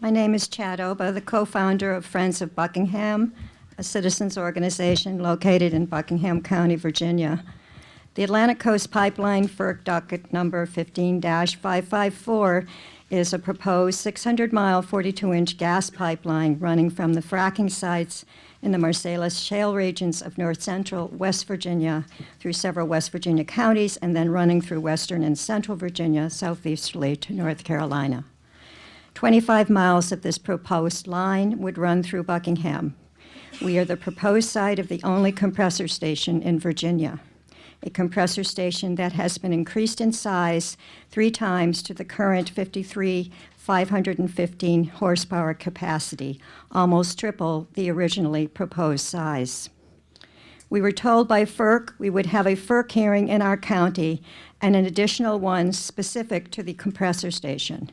My name is Chad Oba, the co-founder of Friends of Buckingham, a citizens organization located in Buckingham County, Virginia. The Atlantic Coast Pipeline FERC docket number 15-554 is a proposed 600-mile, 42-inch gas pipeline running from the fracking sites in the Marcellus Shale regions of north central West Virginia through several West Virginia counties and then running through western and central Virginia southeasterly to North Carolina. 25 miles of this proposed line would run through Buckingham. We are the proposed site of the only compressor station in Virginia, a compressor station that has been increased in size 3 times to the current 515 horsepower capacity, almost triple the originally proposed size. We were told by FERC we would have a FERC hearing in our county and an additional one specific to the compressor station.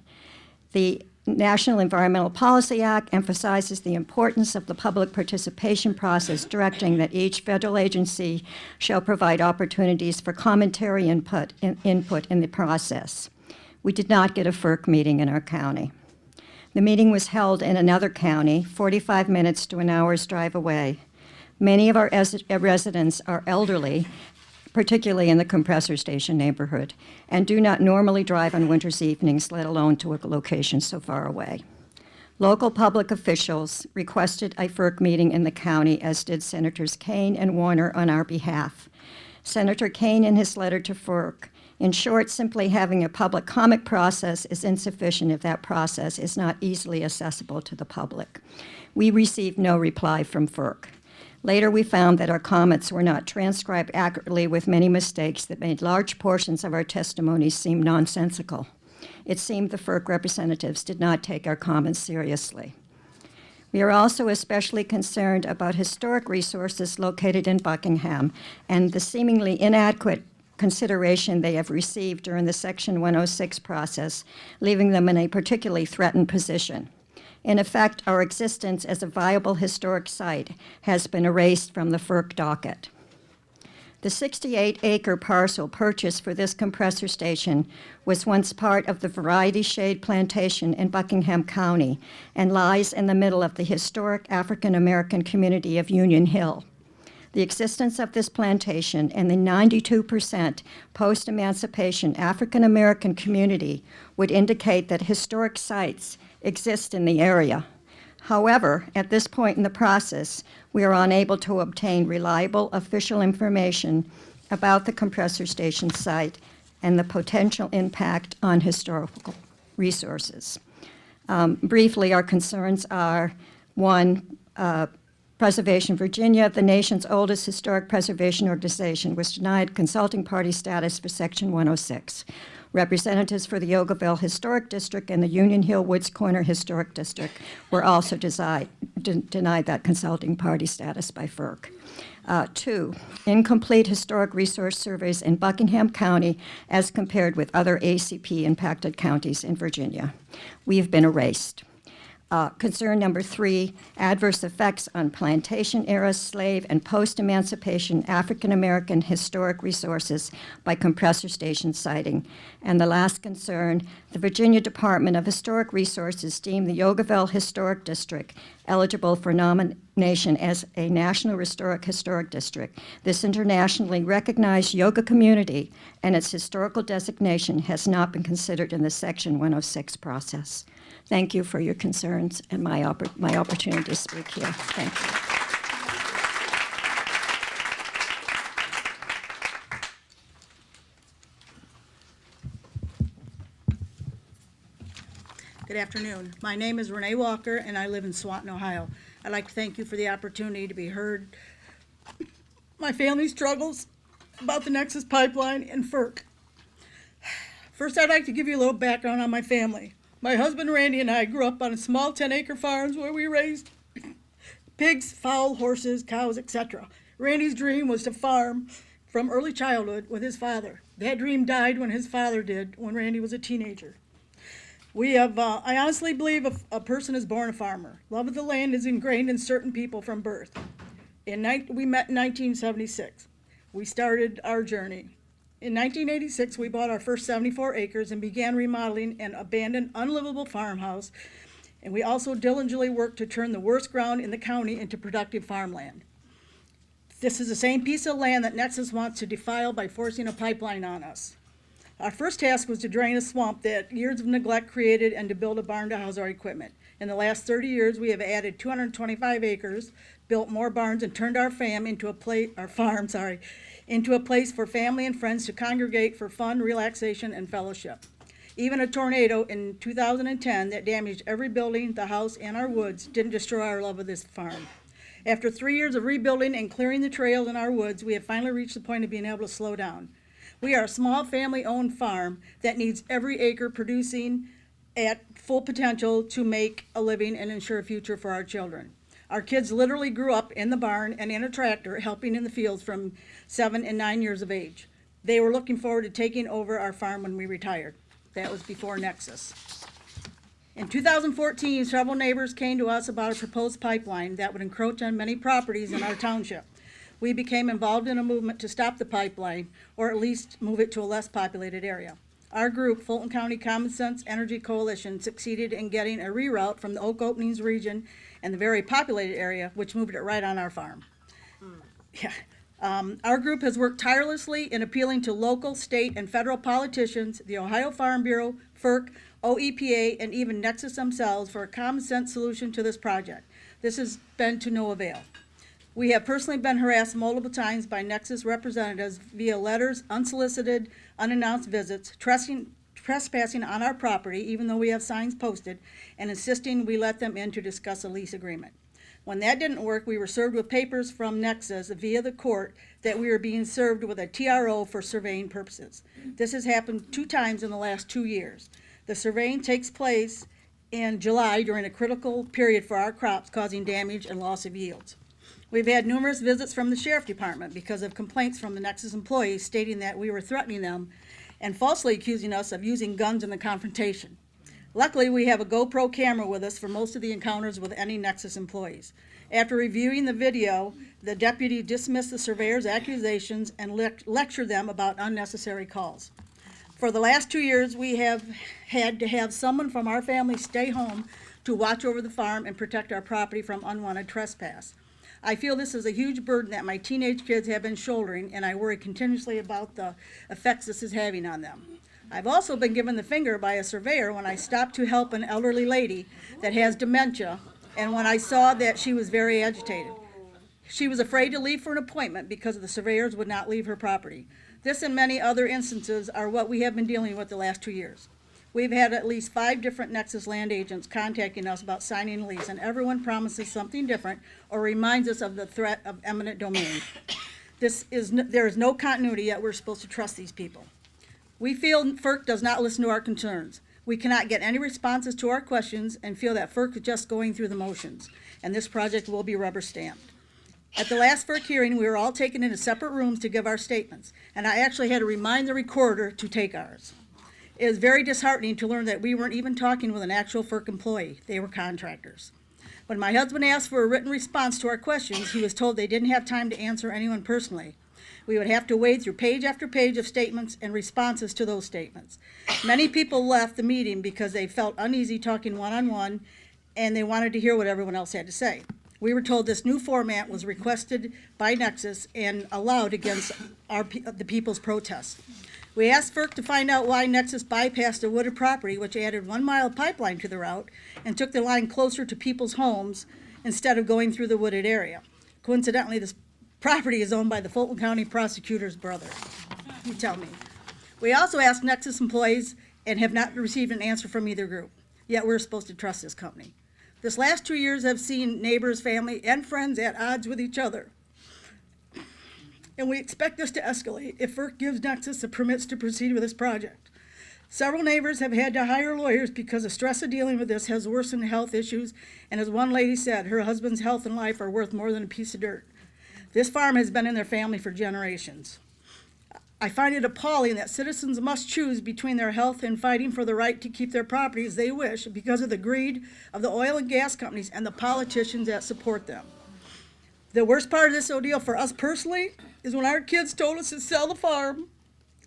The National Environmental Policy Act emphasizes the importance of the public participation process, directing that each federal agency shall provide opportunities for commentary input in the process. We did not get a FERC meeting in our county. The meeting was held in another county, 45 minutes to an hour's drive away. Many of our residents are elderly, particularly in the compressor station neighborhood, and do not normally drive on winter's evenings, let alone to a location so far away. Local public officials requested a FERC meeting in the county, as did Senators Kaine and Warner on our behalf. Senator Kaine, in his letter to FERC, in short, simply having a public comment process is insufficient if that process is not easily accessible to the public. We received no reply from FERC. Later, we found that our comments were not transcribed accurately, with many mistakes that made large portions of our testimony seem nonsensical. It seemed the FERC representatives did not take our comments seriously. We are also especially concerned about historic resources located in Buckingham and the seemingly inadequate consideration they have received during the Section 106 process, leaving them in a particularly threatened position. In effect, our existence as a viable historic site has been erased from the FERC docket. The 68-acre parcel purchased for this compressor station was once part of the Variety Shade Plantation in Buckingham County and lies in the middle of the historic African-American community of Union Hill. The existence of this plantation and the 92% post-emancipation African-American community would indicate that historic sites exist in the area. However, at this point in the process, we are unable to obtain reliable official information about the compressor station site and the potential impact on historical resources. Briefly, our concerns are, 1, Preservation Virginia, the nation's oldest historic preservation organization, was denied consulting party status for Section 106. Representatives for the Yogaville Historic District and the Union Hill Woods Corner Historic District were also denied that consulting party status by FERC. 2, incomplete historic resource surveys in Buckingham County as compared with other ACP-impacted counties in Virginia. We have been erased. Concern number 3, adverse effects on plantation-era, slave, and post-emancipation African-American historic resources by compressor station siting. And the last concern, the Virginia Department of Historic Resources deemed the Yogaville Historic District eligible for nomination as a National Historic District. This internationally recognized yoga community and its historical designation has not been considered in the Section 106 process. Thank you for your concerns and my opportunity to speak here. Thank you. Good afternoon. My name is Renee Walker, and I live in Swanton, Ohio. I'd like to thank you for the opportunity to be heard. My family struggles about the Nexus Pipeline and FERC. First, I'd like to give you a little background on my family. My husband Randy and I grew up on small 10-acre farms where we raised pigs, fowl, horses, cows, etc. Randy's dream was to farm from early childhood with his father. That dream died when his father did, when Randy was a teenager. I honestly believe a person is born a farmer. Love of the land is ingrained in certain people from birth. We met in 1976. We started our journey. In 1986, we bought our first 74 acres and began remodeling an abandoned, unlivable farmhouse And we also diligently work to turn the worst ground in the county into productive farmland. This is the same piece of land that Nexus wants to defile by forcing a pipeline on us. Our first task was to drain a swamp that years of neglect created and to build a barn to house our equipment. In the last 30 years, we have added 225 acres, built more barns, and turned our farm into a place for family and friends to congregate for fun, relaxation, and fellowship. Even a tornado in 2010 that damaged every building, the house, and our woods didn't destroy our love of this farm. After 3 years of rebuilding and clearing the trails in our woods, we have finally reached the point of being able to slow down. We are a small family-owned farm that needs every acre producing at full potential to make a living and ensure a future for our children. Our kids literally grew up in the barn and in a tractor helping in the fields from 7 and 9 years of age. They were looking forward to taking over our farm when we retired. That was before Nexus. In 2014, several neighbors came to us about a proposed pipeline that would encroach on many properties in our township. We became involved in a movement to stop the pipeline, or at least move it to a less populated area. Our group, Fulton County Common Sense Energy Coalition, succeeded in getting a reroute from the Oak Openings region and the very populated area, which moved it right on our farm. Yeah. Our group has worked tirelessly in appealing to local, state, and federal politicians, the Ohio Farm Bureau, FERC, OEPA, and even Nexus themselves for a common sense solution to this project. This has been to no avail. We have personally been harassed multiple times by Nexus representatives via letters, unsolicited, unannounced visits, trespassing on our property, even though we have signs posted, and insisting we let them in to discuss a lease agreement. When that didn't work, we were served with papers from Nexus via the court that we were being served with a TRO for surveying purposes. This has happened 2 times in the last 2 years. The surveying takes place in July during a critical period for our crops, causing damage and loss of yields. We've had numerous visits from the Sheriff Department because of complaints from the Nexus employees stating that we were threatening them and falsely accusing us of using guns in the confrontation. Luckily, we have a GoPro camera with us for most of the encounters with any Nexus employees. After reviewing the video, the deputy dismissed the surveyor's accusations and lectured them about unnecessary calls. For the last 2 years, we have had to have someone from our family stay home to watch over the farm and protect our property from unwanted trespass. I feel this is a huge burden that my teenage kids have been shouldering, and I worry continuously about the effects this is having on them. I've also been given the finger by a surveyor when I stopped to help an elderly lady that has dementia, and when I saw that she was very agitated. She was afraid to leave for an appointment because the surveyors would not leave her property. This and many other instances are what we have been dealing with the last 2 years. We've had at least 5 different Nexus land agents contacting us about signing a lease, and everyone promises something different or reminds us of the threat of eminent domain. There is no continuity, yet we're supposed to trust these people. We feel FERC does not listen to our concerns. We cannot get any responses to our questions and feel that FERC is just going through the motions, and this project will be rubber stamped. At the last FERC hearing, we were all taken into separate rooms to give our statements, and I actually had to remind the recorder to take ours. It was very disheartening to learn that we weren't even talking with an actual FERC employee. They were contractors. When my husband asked for a written response to our questions, he was told they didn't have time to answer anyone personally. We would have to wade through page after page of statements and responses to those statements. Many people left the meeting because they felt uneasy talking one-on-one, and they wanted to hear what everyone else had to say. We were told this new format was requested by Nexus and allowed against the people's protests. We asked FERC to find out why Nexus bypassed a wooded property which added 1 mile pipeline to the route and took the line closer to people's homes instead of going through the wooded area. Coincidentally, this property is owned by the Fulton County prosecutor's brother. You tell me. We also asked Nexus employees and have not received an answer from either group, yet we're supposed to trust this company. This last 2 years have seen neighbors, family, and friends at odds with each other. And we expect this to escalate if FERC gives Nexus the permits to proceed with this project. Several neighbors have had to hire lawyers because the stress of dealing with this has worsened health issues, and as one lady said, her husband's health and life are worth more than a piece of dirt. This farm has been in their family for generations. I find it appalling that citizens must choose between their health and fighting for the right to keep their property as they wish because of the greed of the oil and gas companies and the politicians that support them. The worst part of this ordeal for us personally is when our kids told us to sell the farm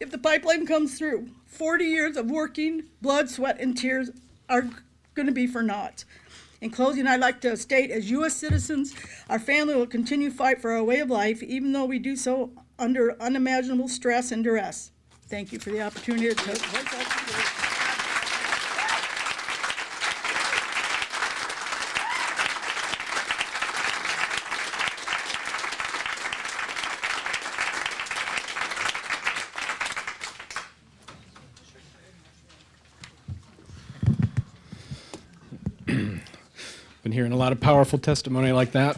if the pipeline comes through. 40 years of working, blood, sweat, and tears are going to be for naught. In closing, I'd like to state, as U.S. citizens, our family will continue to fight for our way of life, even though we do so under unimaginable stress and duress. Thank you for the opportunity to voice out today. Been hearing a lot of powerful testimony like that.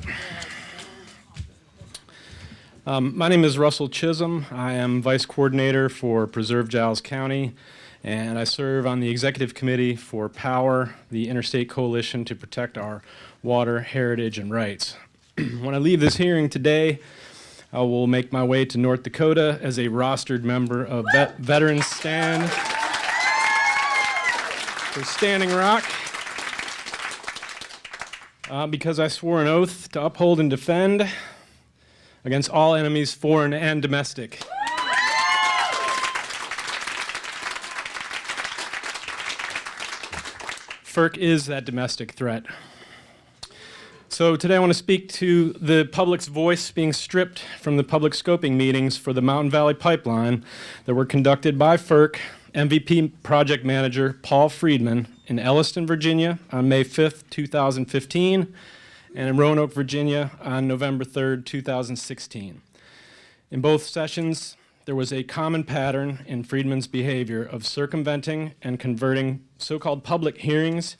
My name is Russell Chisholm. I am Vice Coordinator for Preserve Giles County, and I serve on the Executive Committee for POWER, the Interstate Coalition to Protect Our Water, Heritage, and Rights. When I leave this hearing today, I will make my way to North Dakota as a rostered member of Veterans Stand for Standing Rock. Because I swore an oath to uphold and defend against all enemies, foreign and domestic. FERC is that domestic threat. So today I want to speak to the public's voice being stripped from the public scoping meetings for the Mountain Valley Pipeline that were conducted by FERC MVP project manager Paul Friedman in Elliston, Virginia on May 5th, 2015, and in Roanoke, Virginia on November 3rd, 2016. In both sessions, there was a common pattern in Friedman's behavior of circumventing and converting so-called public hearings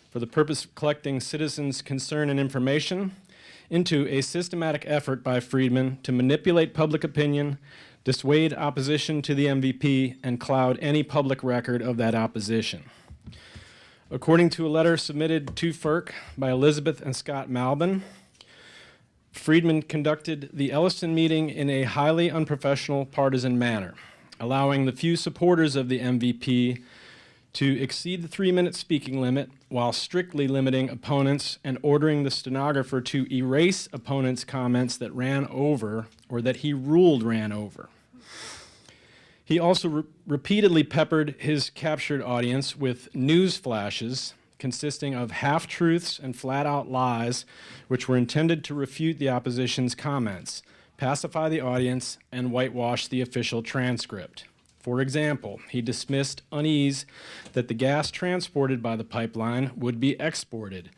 for the purpose of collecting citizens' concern and information into a systematic effort by Friedman to manipulate public opinion, dissuade opposition to the MVP, and cloud any public record of that opposition. According to a letter submitted to FERC by Elizabeth and Scott Malbin, Friedman conducted the Elliston meeting in a highly unprofessional, partisan manner, allowing the few supporters of the MVP to exceed the 3-minute speaking limit while strictly limiting opponents and ordering the stenographer to erase opponents' comments that ran over or that he ruled ran over. He also repeatedly peppered his captured audience with news flashes consisting of half-truths and flat-out lies which were intended to refute the opposition's comments, pacify the audience, and whitewash the official transcript. For example, he dismissed unease that the gas transported by the pipeline would be exported.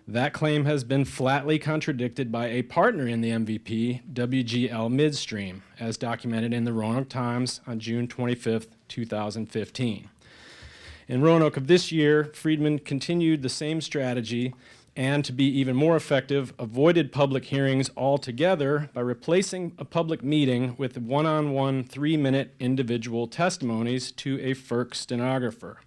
That claim has been flatly contradicted by a partner in the MVP, WGL Midstream, as documented in the Roanoke Times on June 25, 2015. In Roanoke of this year, Friedman continued the same strategy and, to be even more effective, avoided public hearings altogether by replacing a public meeting with one-on-one 3-minute individual testimonies to a FERC stenographer.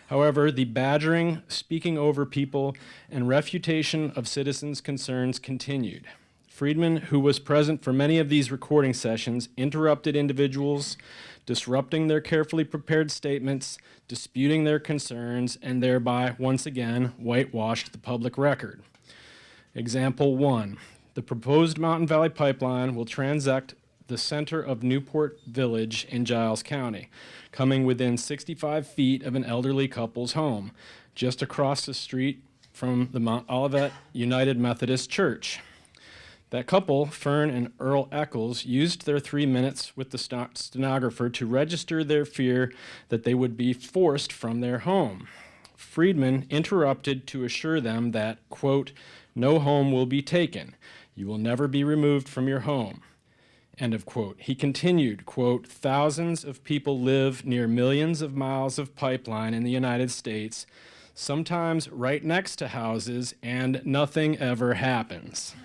However, the badgering, speaking over people, and refutation of citizens' concerns continued. Friedman, who was present for many of these recording sessions, interrupted individuals, disrupting their carefully prepared statements, disputing their concerns, and thereby, once again, whitewashed the public record. Example 1. The proposed Mountain Valley Pipeline will transect the center of Newport Village in Giles County, coming within 65 feet of an elderly couple's home, just across the street from the Mount Olivet United Methodist Church. That couple, Fern and Earl Eccles, used their 3 minutes with the stenographer to register their fear that they would be forced from their home. Friedman interrupted to assure them that, quote, "No home will be taken. You will never be removed from your home." End of quote. He continued, quote, "Thousands of people live near millions of miles of pipeline in the United States, sometimes right next to houses, and nothing ever happens."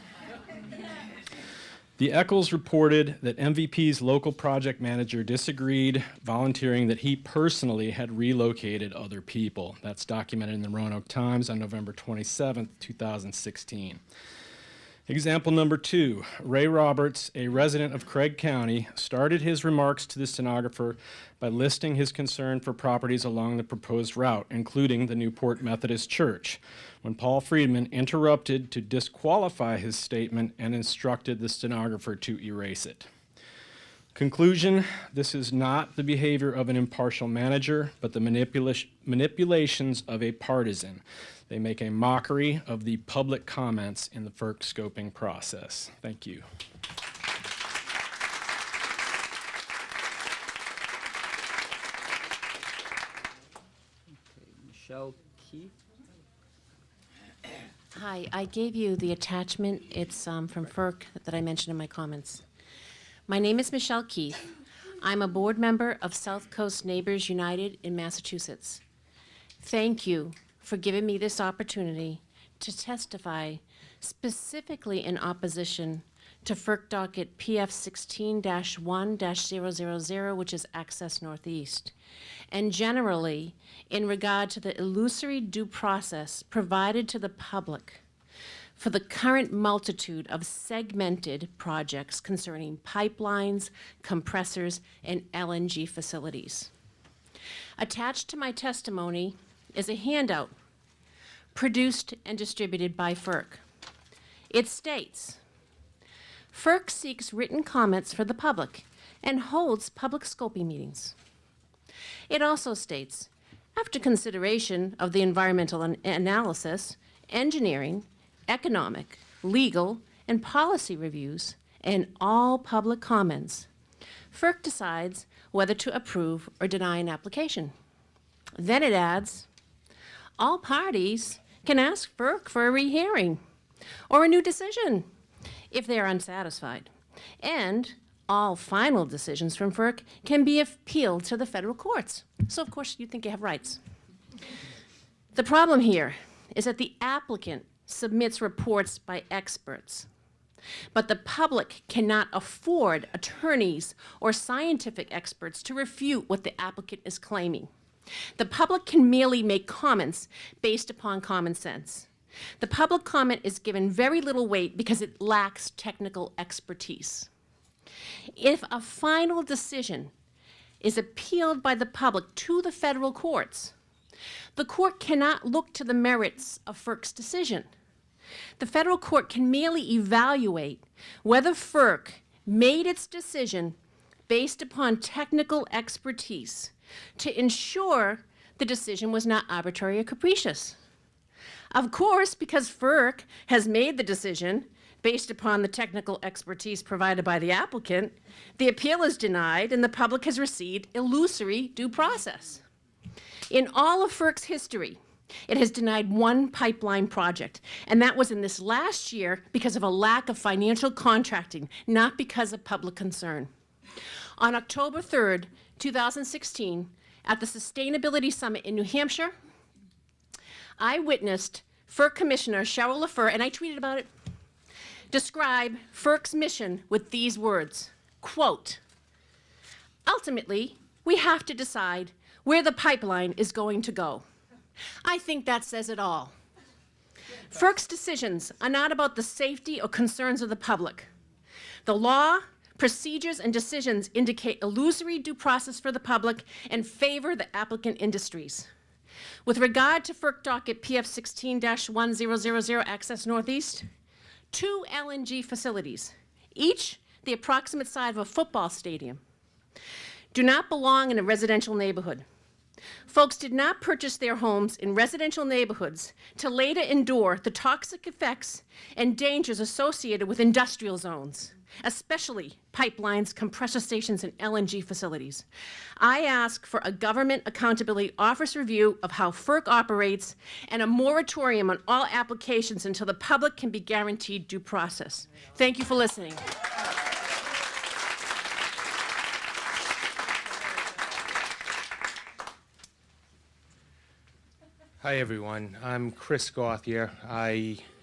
The Eccles reported that MVP's local project manager disagreed, volunteering that he personally had relocated other people. That's documented in the Roanoke Times on November 27, 2016. Example number 2, Ray Roberts, a resident of Craig County, started his remarks to the stenographer by listing his concern for properties along the proposed route, including the Newport Methodist Church, when Paul Friedman interrupted to disqualify his statement and instructed the stenographer to erase it. Conclusion, this is not the behavior of an impartial manager, but the manipulations of a partisan. They make a mockery of the public comments in the FERC scoping process. Thank you. Michelle Keith. Hi, I gave you the attachment. It's from FERC that I mentioned in my comments. My name is Michelle Keith. I'm a board member of South Coast Neighbors United in Massachusetts. Thank you for giving me this opportunity to testify specifically in opposition to FERC docket PF 16-1-000, which is Access Northeast, and generally in regard to the illusory due process provided to the public for the current multitude of segmented projects concerning pipelines, compressors, and LNG facilities. Attached to my testimony is a handout produced and distributed by FERC. It states, FERC seeks written comments for the public and holds public scoping meetings. It also states, after consideration of the environmental analysis, engineering, economic, legal, and policy reviews, and all public comments, FERC decides whether to approve or deny an application. Then it adds, all parties can ask FERC for a rehearing or a new decision if they are unsatisfied, and all final decisions from FERC can be appealed to the federal courts. So, of course, you think you have rights. The problem here is that the applicant submits reports by experts, but the public cannot afford attorneys or scientific experts to refute what the applicant is claiming. The public can merely make comments based upon common sense. The public comment is given very little weight because it lacks technical expertise. If a final decision is appealed by the public to the federal courts, the court cannot look to the merits of FERC's decision. The federal court can merely evaluate whether FERC made its decision based upon technical expertise to ensure the decision was not arbitrary or capricious. Of course, because FERC has made the decision based upon the technical expertise provided by the applicant, the appeal is denied and the public has received illusory due process. In all of FERC's history, it has denied one pipeline project, and that was in this last year because of a lack of financial contracting, not because of public concern. On October 3rd, 2016, at the Sustainability Summit in New Hampshire, I witnessed FERC Commissioner Cheryl LaFleur, and I tweeted about it, describe FERC's mission with these words, quote, ultimately, we have to decide where the pipeline is going to go. I think that says it all. FERC's decisions are not about the safety or concerns of the public. The law, procedures, and decisions indicate illusory due process for the public and favor the applicant industries. With regard to FERC docket PF 16-1000 Access Northeast, 2 LNG facilities, each the approximate size of a football stadium, do not belong in a residential neighborhood. Folks did not purchase their homes in residential neighborhoods to later endure the toxic effects and dangers associated with industrial zones, especially pipelines, compressor stations, and LNG facilities. I ask for a Government Accountability Office review of how FERC operates and a moratorium on all applications until the public can be guaranteed due process. Thank you for listening. Hi, everyone. I'm Chris Gauthier.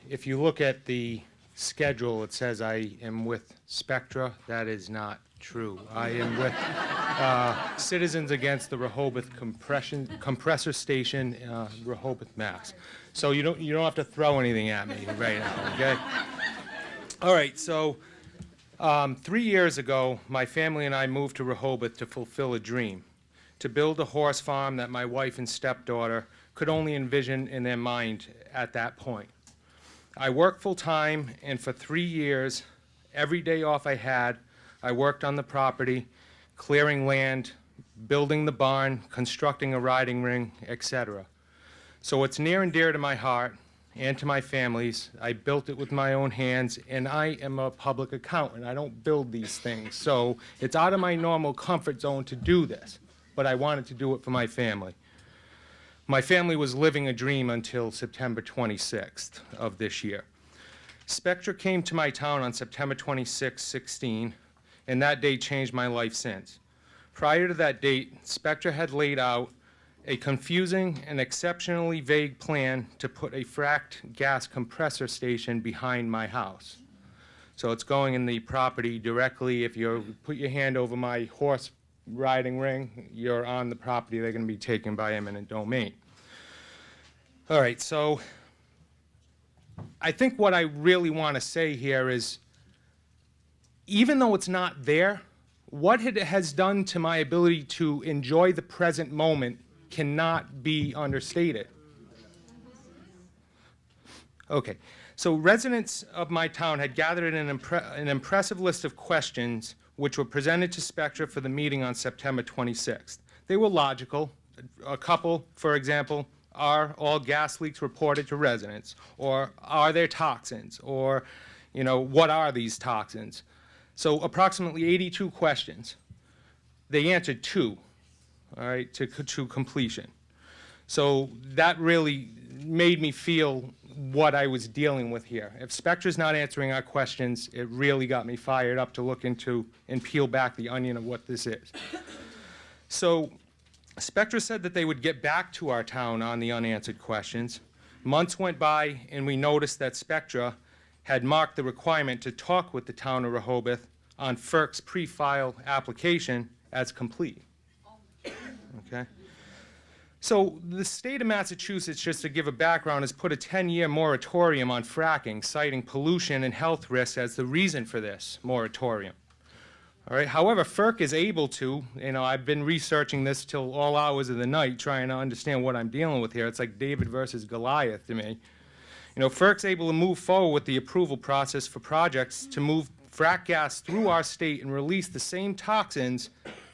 If you look at the schedule, it says I am with Spectra. That is not true. I am with Citizens Against the Rehoboth Compressor Station, Rehoboth, Mass. So you don't have to throw anything at me right now, okay? All right. So 3 years ago, my family and I moved to Rehoboth to fulfill a dream, to build a horse farm that my wife and stepdaughter could only envision in their mind at that point. I worked full time, and for 3 years, every day off I had, I worked on the property, clearing land, building the barn, constructing a riding ring, etc. So it's near and dear to my heart and to my family's. I built it with my own hands, and I am a public accountant. I don't build these things, so it's out of my normal comfort zone to do this, but I wanted to do it for my family. My family was living a dream until September 26th of this year. Spectra came to my town on September 26, 16, and that date changed my life since. Prior to that date, Spectra had laid out a confusing and exceptionally vague plan to put a fracked gas compressor station behind my house. So it's going in the property directly. If you put your hand over my horse riding ring, you're on the property. They're going to be taken by eminent domain. All right, so I think what I really want to say here is, even though it's not there, what it has done to my ability to enjoy the present moment cannot be understated. Okay, so residents of my town had gathered an impressive list of questions which were presented to Spectra for the meeting on September 26th. They were logical. A couple, for example, are all gas leaks reported to residents? Or are there toxins? Or, what are these toxins? So approximately 82 questions. They answered 2, all right, to completion. So that really made me feel what I was dealing with here. If Spectra's not answering our questions, it really got me fired up to look into and peel back the onion of what this is. So Spectra said that they would get back to our town on the unanswered questions. Months went by, and we noticed that Spectra had marked the requirement to talk with the town of Rehoboth on FERC's pre-file application as complete. Okay? So the state of Massachusetts, just to give a background, has put a 10-year moratorium on fracking, citing pollution and health risks as the reason for this moratorium. All right. However, FERC is able to, I've been researching this till all hours of the night trying to understand what I'm dealing with here. It's like David versus Goliath to me. FERC's able to move forward with the approval process for projects to move frack gas through our state and release the same toxins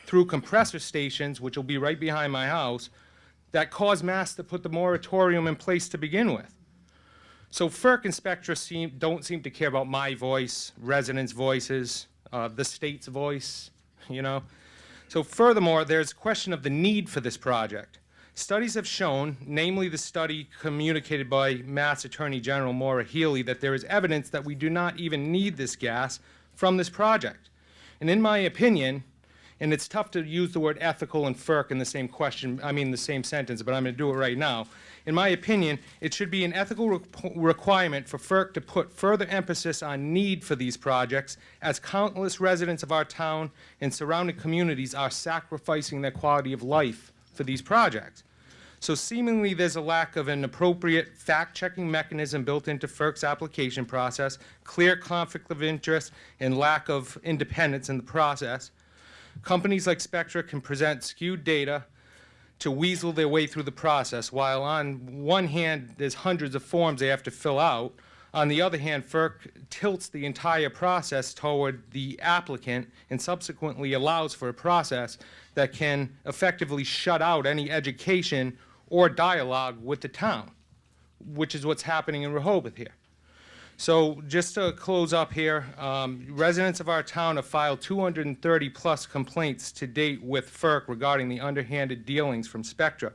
through compressor stations, which will be right behind my house, that caused Mass to put the moratorium in place to begin with. So FERC and Spectra don't seem to care about my voice, residents' voices, the state's voice, So furthermore, there's a question of the need for this project. Studies have shown, namely the study communicated by Mass Attorney General Maura Healey, that there is evidence that we do not even need this gas from this project. And in my opinion, and it's tough to use the word ethical and FERC in the same the same sentence, but I'm going to do it right now. In my opinion, it should be an ethical requirement for FERC to put further emphasis on need for these projects, as countless residents of our town and surrounding communities are sacrificing their quality of life for these projects. So seemingly there's a lack of an appropriate fact-checking mechanism built into FERC's application process, clear conflict of interest, and lack of independence in the process. Companies like Spectra can present skewed data to weasel their way through the process, while on one hand, there's hundreds of forms they have to fill out. On the other hand, FERC tilts the entire process toward the applicant and subsequently allows for a process that can effectively shut out any education or dialogue with the town, which is what's happening in Rehoboth here. So just to close up here, residents of our town have filed 230 plus complaints to date with FERC regarding the underhanded dealings from Spectra.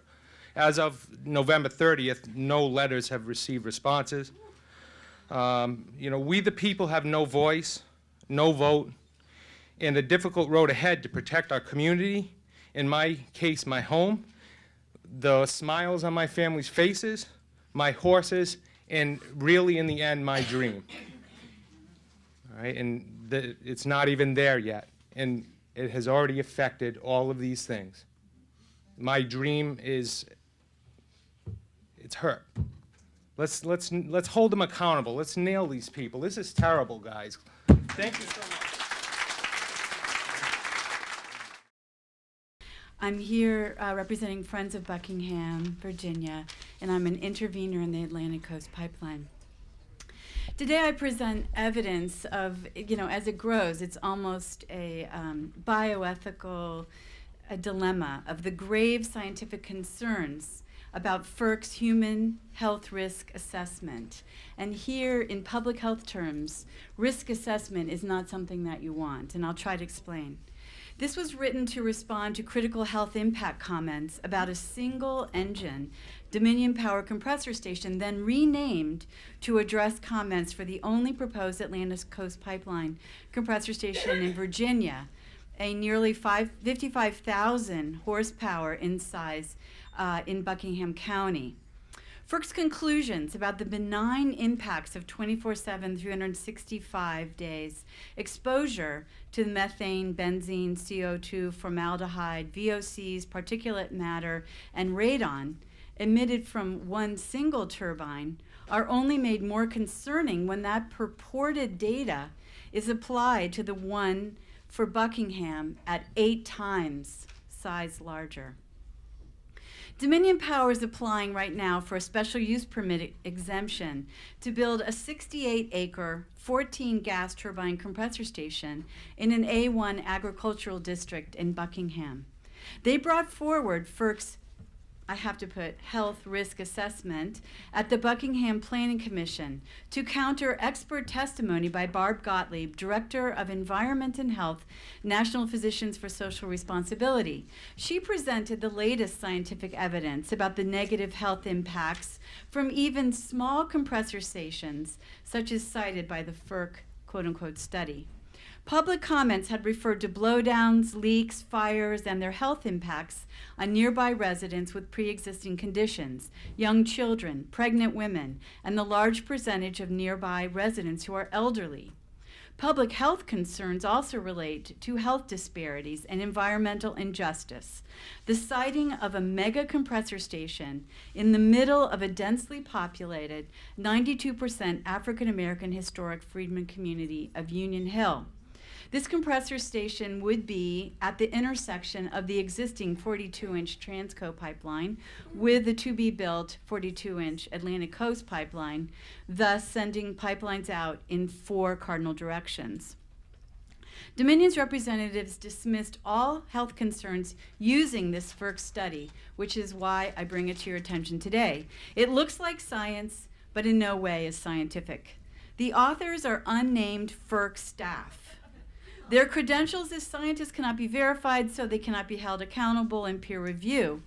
As of November 30th, no letters have received responses. We the people have no voice, no vote, and a difficult road ahead to protect our community, in my case, my home, the smiles on my family's faces, my horses, and really, in the end, my dream. All right, and it's not even there yet, and it has already affected all of these things. My dream it's hurt. Let's hold them accountable. Let's nail these people. This is terrible, guys. Thank you so much. I'm here representing Friends of Buckingham, Virginia, and I'm an intervener in the Atlantic Coast Pipeline. Today I present evidence of, as it grows, it's almost a bioethical dilemma of the grave scientific concerns about FERC's human health risk assessment. And here, in public health terms, risk assessment is not something that you want, and I'll try to explain. This was written to respond to critical health impact comments about a single-engine Dominion Power compressor station, then renamed to address comments for the only proposed Atlantic Coast Pipeline compressor station in Virginia, a nearly 55,000 horsepower in size in Buckingham County. FERC's conclusions about the benign impacts of 24/7, 365 days exposure to methane, benzene, CO2, formaldehyde, VOCs, particulate matter, and radon emitted from one single turbine are only made more concerning when that purported data is applied to the one for Buckingham at 8 times size larger. Dominion Power is applying right now for a special use permit exemption to build a 68-acre, 14 gas turbine compressor station in an A1 agricultural district in Buckingham. They brought forward FERC's, I have to put, health risk assessment at the Buckingham Planning Commission to counter expert testimony by Barb Gottlieb, Director of Environment and Health, National Physicians for Social Responsibility. She presented the latest scientific evidence about the negative health impacts from even small compressor stations, such as cited by the FERC quote-unquote study. Public comments had referred to blowdowns, leaks, fires, and their health impacts on nearby residents with pre-existing conditions, young children, pregnant women, and the large percentage of nearby residents who are elderly. Public health concerns also relate to health disparities and environmental injustice. The siting of a mega compressor station in the middle of a densely populated 92% African American historic freedmen community of Union Hill. This compressor station would be at the intersection of the existing 42-inch Transco pipeline with the to-be-built 42-inch Atlantic Coast pipeline, thus sending pipelines out in 4 cardinal directions. Dominion's representatives dismissed all health concerns using this FERC study, which is why I bring it to your attention today. It looks like science, but in no way is scientific. The authors are unnamed FERC staff. Their credentials as scientists cannot be verified, so they cannot be held accountable in peer review.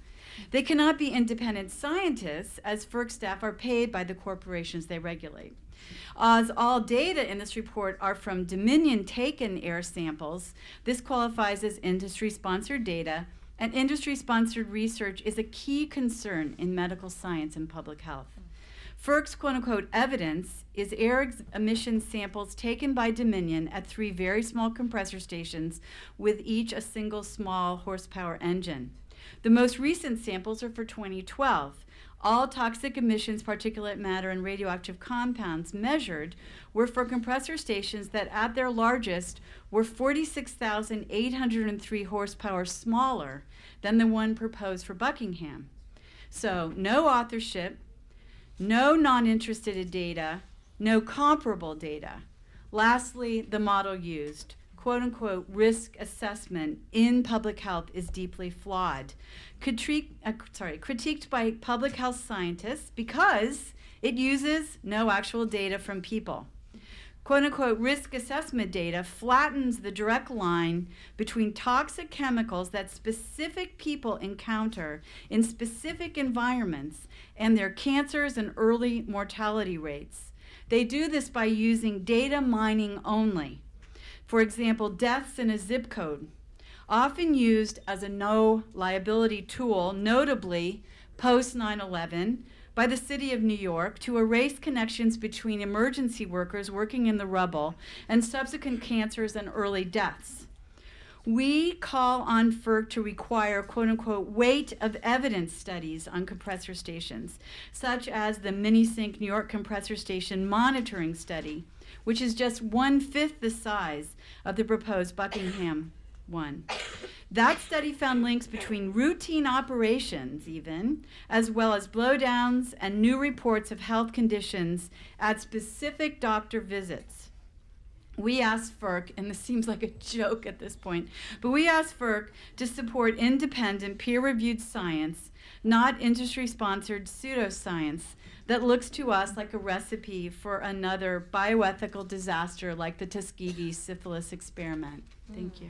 They cannot be independent scientists, as FERC staff are paid by the corporations they regulate. As all data in this report are from Dominion-taken air samples, this qualifies as industry-sponsored data, and industry-sponsored research is a key concern in medical science and public health. FERC's quote-unquote evidence is air emission samples taken by Dominion at 3 very small compressor stations with each a single small horsepower engine. The most recent samples are for 2012. All toxic emissions, particulate matter, and radioactive compounds measured were for compressor stations that at their largest were 46,803 horsepower smaller than the one proposed for Buckingham. So no authorship, no non-interested data, no comparable data. Lastly, the model used, quote-unquote, risk assessment in public health is deeply flawed. Critiqued by public health scientists because it uses no actual data from people. Quote-unquote, risk assessment data flattens the direct line between toxic chemicals that specific people encounter in specific environments and their cancers and early mortality rates. They do this by using data mining only. For example, deaths in a zip code, often used as a no liability tool, notably post 9/11, by the City of New York to erase connections between emergency workers working in the rubble and subsequent cancers and early deaths. We call on FERC to require, quote-unquote, weight of evidence studies on compressor stations, such as the Minisync New York Compressor Station Monitoring Study, which is just 1/5 the size of the proposed Buckingham one. That study found links between routine operations, even, as well as blowdowns and new reports of health conditions at specific doctor visits. We asked FERC, and this seems like a joke at this point, but we asked FERC to support independent, peer-reviewed science, not industry-sponsored pseudoscience that looks to us like a recipe for another bioethical disaster like the Tuskegee syphilis experiment. Thank you.